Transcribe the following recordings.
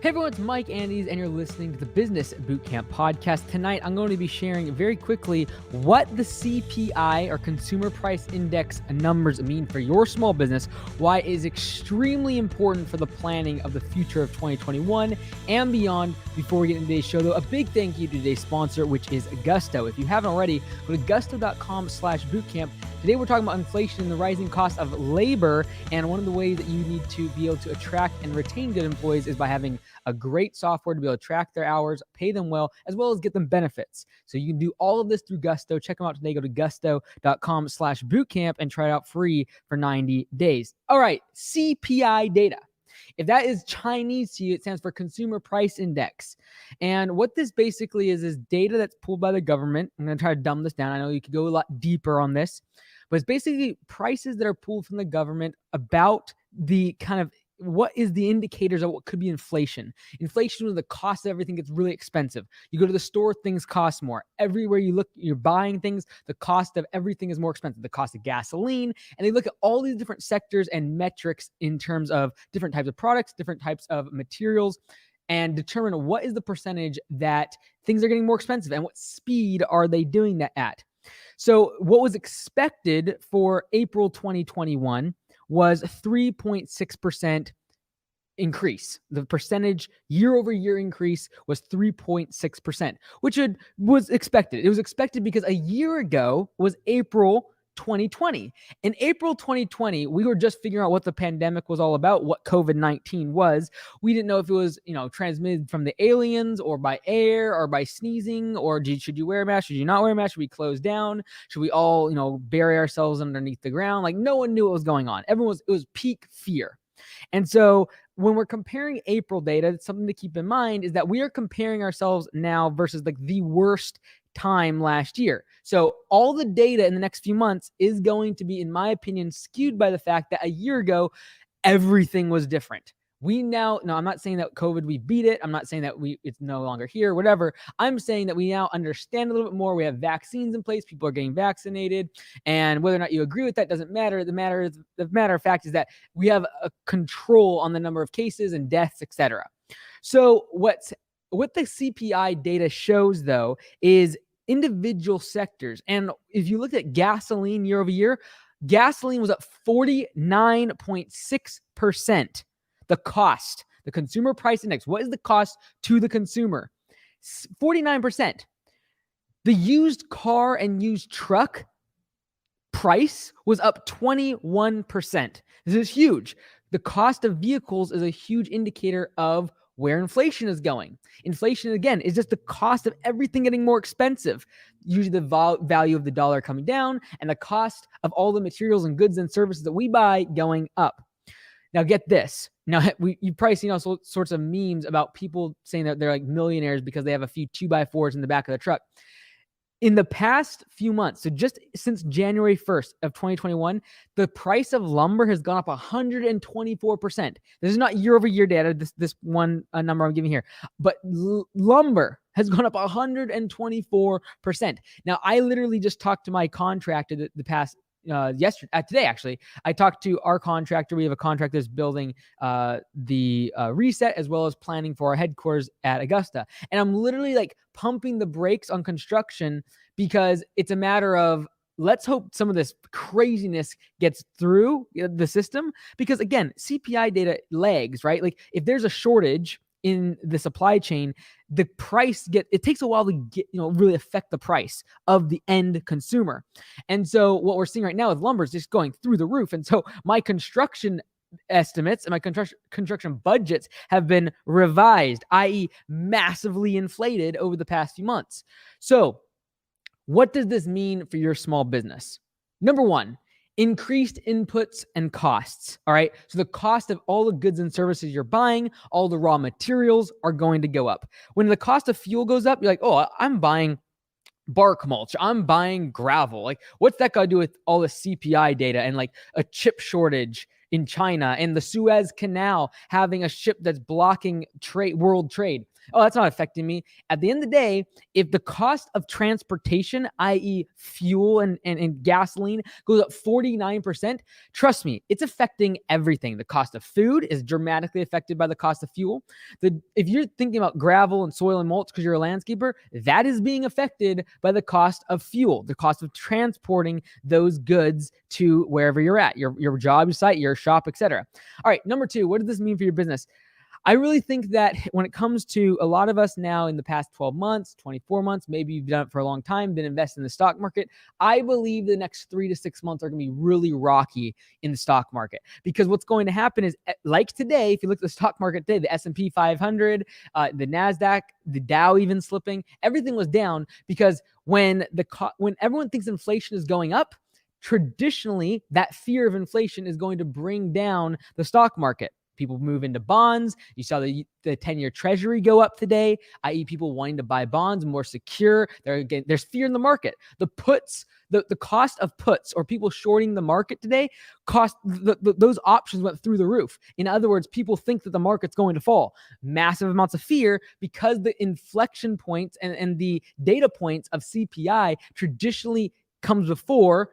Hey everyone, it's Mike Andes, and you're listening to the Business Bootcamp podcast. Tonight, I'm going to be sharing very quickly what the CPI or Consumer Price Index numbers mean for your small business, why it is extremely important for the planning of the future of 2021 and beyond. Before we get into today's show, though, a big thank you to today's sponsor, which is Gusto. If you haven't already, go to gusto.com/bootcamp. Today, we're talking about inflation and the rising cost of labor, and one of the ways that you need to be able to attract and retain good employees is by having a great software to be able to track their hours, pay them well, as well as get them benefits. So you can do all of this through Gusto. Check them out today. Go to gusto.com/bootcamp and try it out free for 90 days. All right, CPI data. If that is Chinese to you, it stands for Consumer Price Index. And what this basically is data that's pulled by the government. I'm going to try to dumb this down. I know you could go a lot deeper on this, but it's basically prices that are pulled from the government about the kind of what is the indicators of what could be inflation. Inflation is the cost of everything gets really expensive. You go to the store, things cost more. Everywhere you look, you're buying things, the cost of everything is more expensive. The cost of gasoline, and they look at all these different sectors and metrics in terms of different types of products, different types of materials, and determine what is the percentage that things are getting more expensive and what speed are they doing that at. So what was expected for April 2021 was 3.6% increase. The percentage year over year increase was 3.6%, which was expected. It was expected because a year ago was April 2020. In April 2020, we were just figuring out what the pandemic was all about, what COVID-19 was. We didn't know if it was, transmitted from the aliens or by air or by sneezing, or should you wear a mask? Should you not wear a mask? Should we close down? Should we all, bury ourselves underneath the ground? Like, no one knew what was going on. It was peak fear. And so when we're comparing April data, something to keep in mind is that we are comparing ourselves now versus like the worst time last year. So all the data in the next few months is going to be, in my opinion, skewed by the fact that a year ago, everything was different. I'm not saying that COVID, we beat it. I'm not saying that it's no longer here, whatever. I'm saying that we now understand a little bit more. We have vaccines in place. People are getting vaccinated. And whether or not you agree with that doesn't matter. The matter of fact is that we have a control on the number of cases and deaths, etc. So what the CPI data shows, though, is individual sectors. And if you look at gasoline year over year, gasoline was up 49.6%. The cost, the consumer price index, what is the cost to the consumer? 49%. The used car and used truck price was up 21%. This is huge. The cost of vehicles is a huge indicator of where inflation is going. Inflation, again, is just the cost of everything getting more expensive. Usually the value of the dollar coming down and the cost of all the materials and goods and services that we buy going up. Now get this. Now you've probably seen all sorts of memes about people saying that they're like millionaires because they have a few 2x4s in the back of the truck. In the past few months, so just since January 1st of 2021, the price of lumber has gone up 124%. This is not year-over-year data, this one number I'm giving here, but lumber has gone up 124%. Now, I literally just talked to my contractor today, actually. I talked to our contractor. We have a contractor that's building the reset as well as planning for our headquarters at Augusta. And I'm literally like pumping the brakes on construction because it's a matter of let's hope some of this craziness gets through the system. Because again, CPI data lags, right? Like if there's a shortage in the supply chain, the price it takes a while to get, really affect the price of the end consumer. And so what we're seeing right now with lumber is just going through the roof. And so my construction estimates and my construction budgets have been revised, i.e. massively inflated over the past few months. So what does this mean for your small business? Number one, increased inputs and costs. All right. So the cost of all the goods and services you're buying, all the raw materials are going to go up. When the cost of fuel goes up, you're like, oh, I'm buying bark mulch. I'm buying gravel. Like, what's that got to do with all the CPI data and like a chip shortage in China and the Suez Canal having a ship that's blocking world trade. Oh, that's not affecting me. At the end of the day, if the cost of transportation, i.e., fuel and gasoline, goes up 49%, trust me, it's affecting everything. The cost of food is dramatically affected by the cost of fuel. If you're thinking about gravel and soil and mulch because you're a landscaper, that is being affected by the cost of fuel, the cost of transporting those goods to wherever you're at, your job site, your shop, etc. All right, number 2, what does this mean for your business? I really think that when it comes to a lot of us now in the past 12 months, 24 months, maybe you've done it for a long time, been invested in the stock market, I believe the next 3 to 6 months are going to be really rocky in the stock market. Because what's going to happen is, like today, if you look at the stock market today, the S&P 500, the NASDAQ, the Dow even slipping, everything was down because when everyone thinks inflation is going up, traditionally, that fear of inflation is going to bring down the stock market. People move into bonds. You saw the 10-year treasury go up today, i.e. people wanting to buy bonds more secure. There's fear in the market. The cost of puts or people shorting the market today those options went through the roof. In other words, people think that the market's going to fall. Massive amounts of fear because the inflection points and the data points of CPI traditionally comes before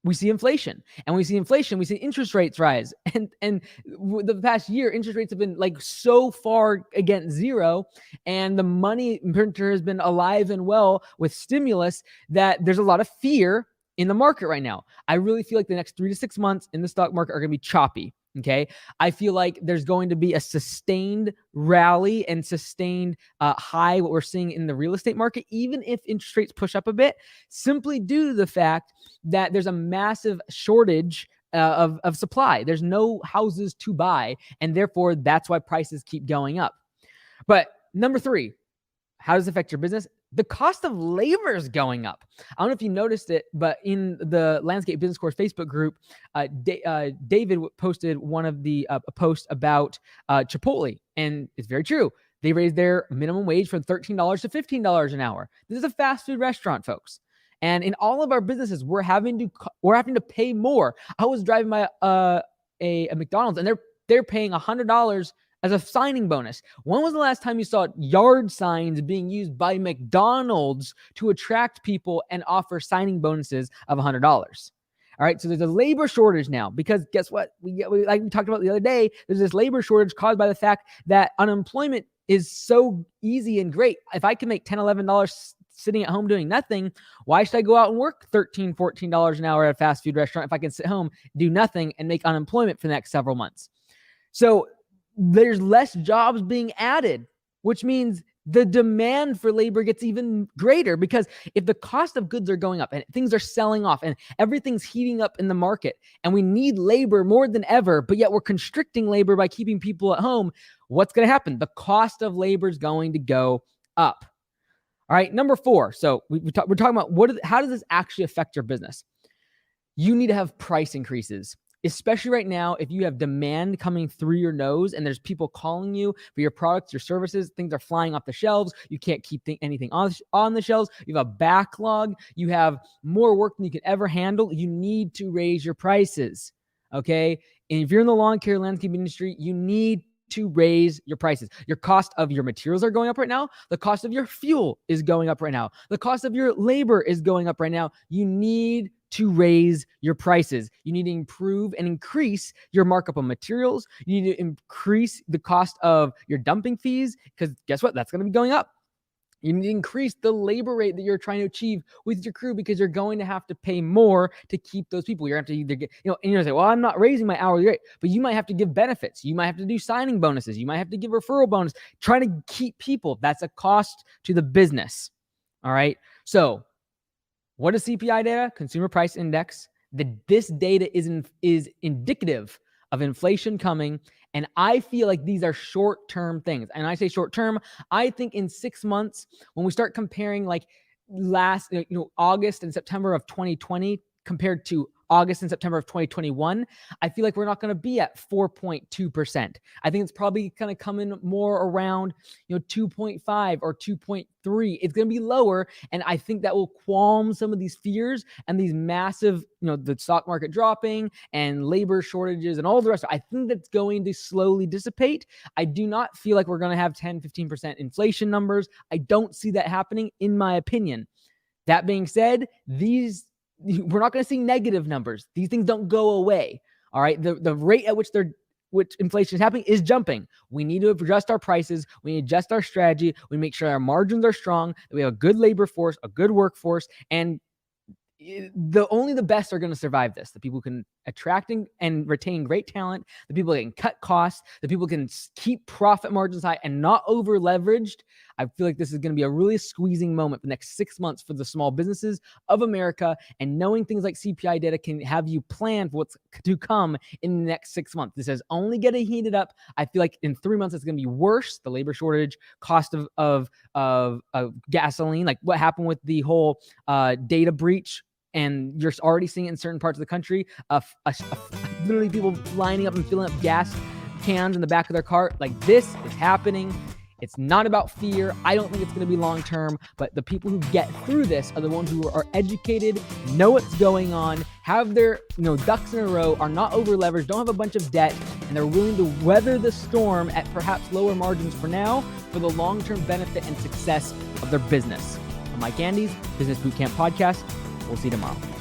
we see inflation. And we see inflation, we see interest rates rise. And the past year, interest rates have been like so far against zero, and the money printer has been alive and well with stimulus that there's a lot of fear in the market right now. I really feel like the next 3 to 6 months in the stock market are going to be choppy. Okay. I feel like there's going to be a sustained rally and sustained high, what we're seeing in the real estate market, even if interest rates push up a bit, simply due to the fact that there's a massive shortage of supply. There's no houses to buy, and therefore that's why prices keep going up. But number 3, how does it affect your business? The cost of labor is going up. I don't know if you noticed it, but in the Landscape Business Course Facebook group, David posted one of the posts about Chipotle, and it's very true. They raised their minimum wage from $13 to $15 an hour. This is a fast food restaurant, folks. And in all of our businesses, we're having to pay more. I was driving by a McDonald's, and they're paying $100 as a signing bonus. When was the last time you saw yard signs being used by McDonald's to attract people and offer signing bonuses of $100? All right, so there's a labor shortage now because guess what? Like we talked about the other day, there's this labor shortage caused by the fact that unemployment is so easy and great. If I can make $10, $11 sitting at home doing nothing, why should I go out and work $13, $14 an hour at a fast food restaurant if I can sit home, do nothing, and make unemployment for the next several months? So there's less jobs being added, which means the demand for labor gets even greater, because if the cost of goods are going up and things are selling off and everything's heating up in the market and we need labor more than ever, but yet we're constricting labor by keeping people at home, what's going to happen? The cost of labor is going to go up. All right, number 4. So we're talking about how does this actually affect your business? You need to have price increases. Especially right now, if you have demand coming through your nose and there's people calling you for your products, your services, things are flying off the shelves. You can't keep anything on the shelves. You have a backlog. You have more work than you can ever handle. You need to raise your prices, okay? And if you're in the lawn care landscape industry, you need to raise your prices. Your cost of your materials are going up right now. The cost of your fuel is going up right now. The cost of your labor is going up right now. You need to raise your prices. You need to improve and increase your markup on materials. You need to increase the cost of your dumping fees, because guess what? That's going to be going up. You need to increase the labor rate that you're trying to achieve with your crew, because you're going to have to pay more to keep those people. You're going to have to either get, and you're going to say, well, I'm not raising my hourly rate, but you might have to give benefits. You might have to do signing bonuses. You might have to give referral bonus, trying to keep people. That's a cost to the business. All right. So what is CPI data? Consumer Price Index. This data is indicative of inflation coming. And I feel like these are short-term things. And I say short-term, I think in 6 months, when we start comparing like August and September of 2020 compared to August and September of 2021, I feel like we're not going to be at 4.2%. I think it's probably going to come in more around, 2.5 or 2.3. It's going to be lower. And I think that will qualm some of these fears and these massive, the stock market dropping and labor shortages and all the rest. I think that's going to slowly dissipate. I do not feel like we're going to have 10, 15% inflation numbers. I don't see that happening, in my opinion. That being said, we're not going to see negative numbers. These things don't go away. All right. The rate at which inflation is happening is jumping. We need to adjust our prices. We need to adjust our strategy. We make sure our margins are strong, that we have a good labor force, a good workforce, and only the best are going to survive this. The people who can attract and retain great talent, the people that can cut costs, the people who can keep profit margins high and not over leveraged. I feel like this is going to be a really squeezing moment for the next 6 months for the small businesses of America. And knowing things like CPI data can have you plan for what's to come in the next 6 months. This is only getting heated up. I feel like in 3 months, it's going to be worse. The labor shortage, cost of gasoline, like what happened with the whole data breach. And you're already seeing it in certain parts of the country, literally people lining up and filling up gas cans in the back of their car. Like, this is happening. It's not about fear. I don't think it's going to be long term, but the people who get through this are the ones who are educated, know what's going on, have their ducks in a row, are not over leveraged, don't have a bunch of debt, and they're willing to weather the storm at perhaps lower margins for now for the long-term benefit and success of their business. I'm Mike Andes, Business Bootcamp Podcast. We'll see you tomorrow.